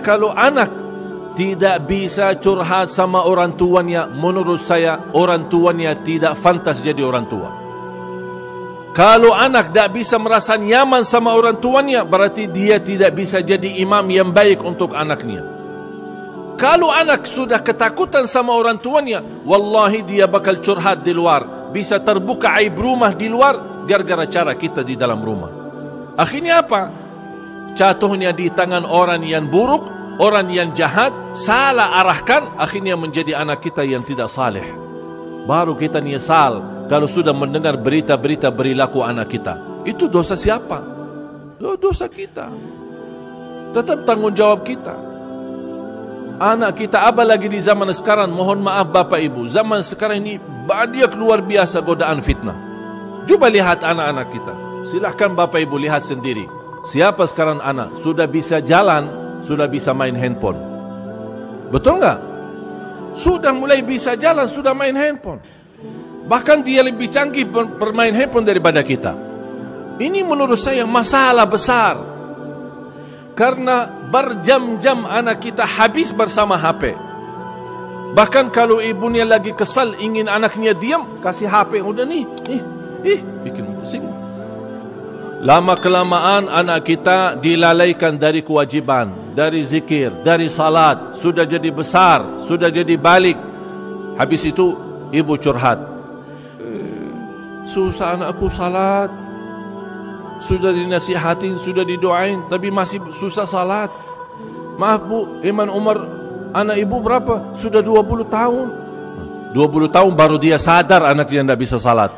Kalau anak tidak bisa curhat sama orang tuanya, menurut saya orang tuanya tidak pantas jadi orang tua. Kalau anak tidak bisa merasa nyaman sama orang tuanya, berarti dia tidak bisa jadi imam yang baik untuk anaknya. Kalau anak sudah ketakutan sama orang tuanya, wallahi dia bakal curhat di luar. Bisa terbuka aib rumah di luar gara-gara cara kita di dalam rumah. Akhirnya apa? Jatuhnya di tangan orang yang buruk, orang yang jahat, salah arahkan, akhirnya menjadi anak kita yang tidak saleh. Baru kita nyesal kalau sudah mendengar berita-berita perilaku anak kita. Itu dosa siapa? Dosa kita. Tetap tanggung jawab kita. Anak kita, apalagi di zaman sekarang, mohon maaf Bapak Ibu, zaman sekarang ini banyak luar biasa godaan fitnah. Coba lihat anak-anak kita. Silahkan Bapak Ibu lihat sendiri. Siapa sekarang anak? Sudah bisa jalan, sudah bisa main handphone. Betul nggak? Sudah mulai bisa jalan, sudah main handphone. Bahkan dia lebih canggih bermain handphone daripada kita. Ini menurut saya masalah besar. Karena berjam-jam anak kita habis bersama HP. Bahkan kalau ibunya lagi kesal ingin anaknya diam, kasih HP. Udah nih, bikin pusing. Lama-kelamaan anak kita dilalaikan dari kewajiban, dari zikir, dari salat. Sudah jadi besar, sudah jadi balik. Habis itu ibu curhat. Susah anakku salat. Sudah dinasihatin, sudah didoain, tapi masih susah salat. Maaf Bu, Iman Umar, anak ibu berapa? Sudah 20 tahun. 20 tahun baru dia sadar anaknya tidak bisa salat.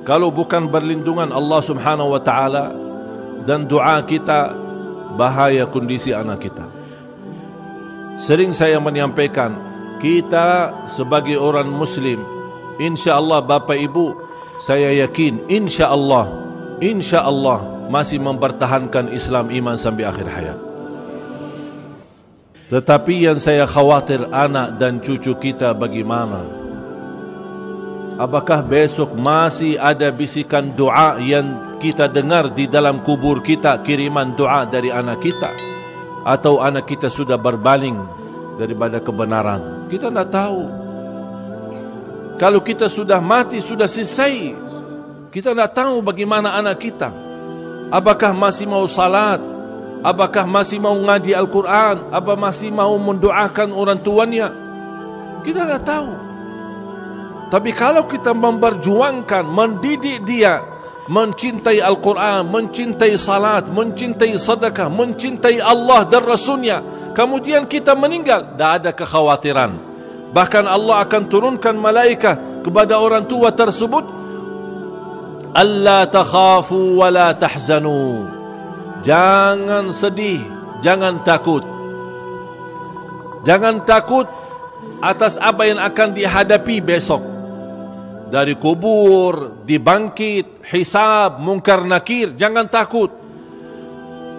Kalau bukan berlindungan Allah Subhanahu wa taala dan doa kita, bahaya kondisi anak kita. Sering saya menyampaikan, kita sebagai orang muslim, insya-Allah Bapak Ibu, saya yakin insya-Allah masih mempertahankan Islam iman sampai akhir hayat. Tetapi yang saya khawatir anak dan cucu kita bagaimana? Apakah besok masih ada bisikan doa yang kita dengar di dalam kubur kita, kiriman doa dari anak kita? Atau anak kita sudah berpaling daripada kebenaran? Kita tidak tahu. Kalau kita sudah mati, sudah selesai, kita tidak tahu bagaimana anak kita. Apakah masih mau salat? Apakah masih mau ngaji Al-Quran? Apa masih mau mendoakan orang tuanya? Kita tidak tahu. Tapi kalau kita memperjuangkan, mendidik dia mencintai Al-Quran, mencintai salat, mencintai sedekah, mencintai Allah dan Rasulnya, kemudian kita meninggal, tidak ada kekhawatiran. Bahkan Allah akan turunkan malaikat kepada orang tua tersebut, alla takhafu wa la tahzanu. Jangan sedih, jangan takut. Jangan takut atas apa yang akan dihadapi besok. Dari kubur, dibangkit, hisab, mungkar nakir, jangan takut.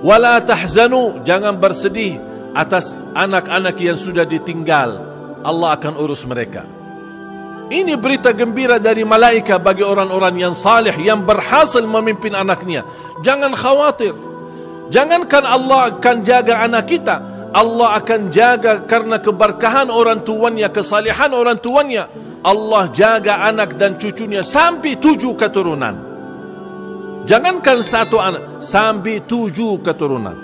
Wala tahzanu, jangan bersedih atas anak-anak yang sudah ditinggal. Allah akan urus mereka. Ini berita gembira dari malaikat bagi orang-orang yang saleh, yang berhasil memimpin anaknya. Jangan khawatir. Jangankan Allah akan jaga anak kita, Allah akan jaga karena keberkahan orang tuanya, kesalehan orang tuanya. Allah jaga anak dan cucunya sampai 7 keturunan. Jangankan 1 anak, sampai 7 keturunan.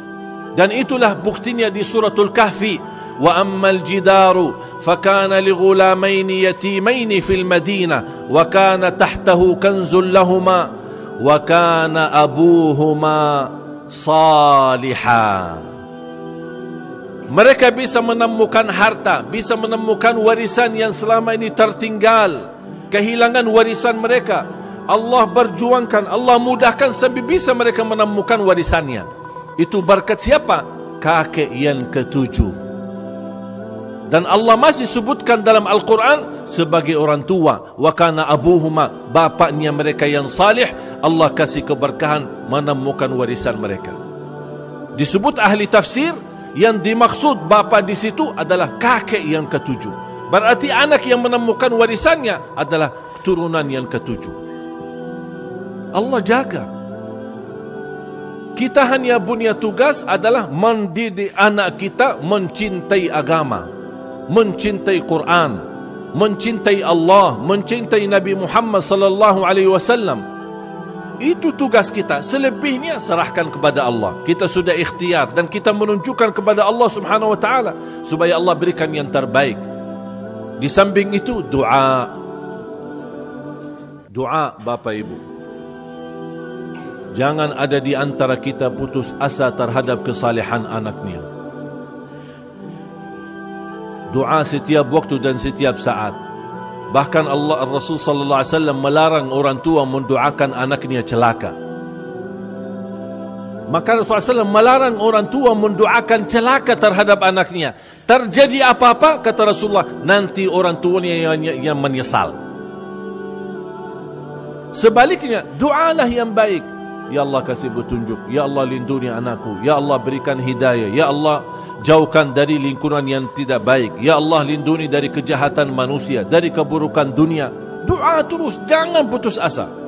Dan itulah buktinya di suratul Kahfi. Wa ammal jidaru fakana li ghulamaini yatimaini fil madinah wa kana tahtahu kanzul lahuma wa kana abuhuma salihah. Mereka bisa menemukan harta, bisa menemukan warisan yang selama ini tertinggal, kehilangan warisan mereka. Allah berjuangkan, Allah mudahkan sampai bisa mereka menemukan warisannya. Itu berkat siapa? Kakek yang ke-7. Dan Allah masih sebutkan dalam Al-Quran sebagai orang tua. Wa kana abuhuma, bapaknya mereka yang salih, Allah kasih keberkahan menemukan warisan mereka. Disebut ahli tafsir, yang dimaksud bapa di situ adalah kakek yang ke-7. Berarti anak yang menemukan warisannya adalah turunan yang ke-7. Allah jaga. Kita hanya punya tugas adalah mendidik anak kita mencintai agama, mencintai Quran, mencintai Allah, mencintai Nabi Muhammad sallallahu alaihi wasallam. Itu tugas kita. Selebihnya serahkan kepada Allah. Kita sudah ikhtiar dan kita menunjukkan kepada Allah Subhanahu wa taala supaya Allah berikan yang terbaik. Di samping itu doa. Doa Bapak Ibu. Jangan ada di antara kita putus asa terhadap kesalehan anaknya. Doa setiap waktu dan setiap saat. Bahkan Rasul sallallahu alaihi wasallam melarang orang tua mendoakan anaknya celaka. Maka Rasulullah SAW melarang orang tua mendoakan celaka terhadap anaknya. Terjadi apa-apa, kata Rasulullah, nanti orang tuanya yang menyesal. Sebaliknya, doalah yang baik. Ya Allah kasih petunjuk, Ya Allah lindungi anakku, Ya Allah berikan hidayah, Ya Allah jauhkan dari lingkungan yang tidak baik, Ya Allah lindungi dari kejahatan manusia, dari keburukan dunia. Doa terus, jangan putus asa.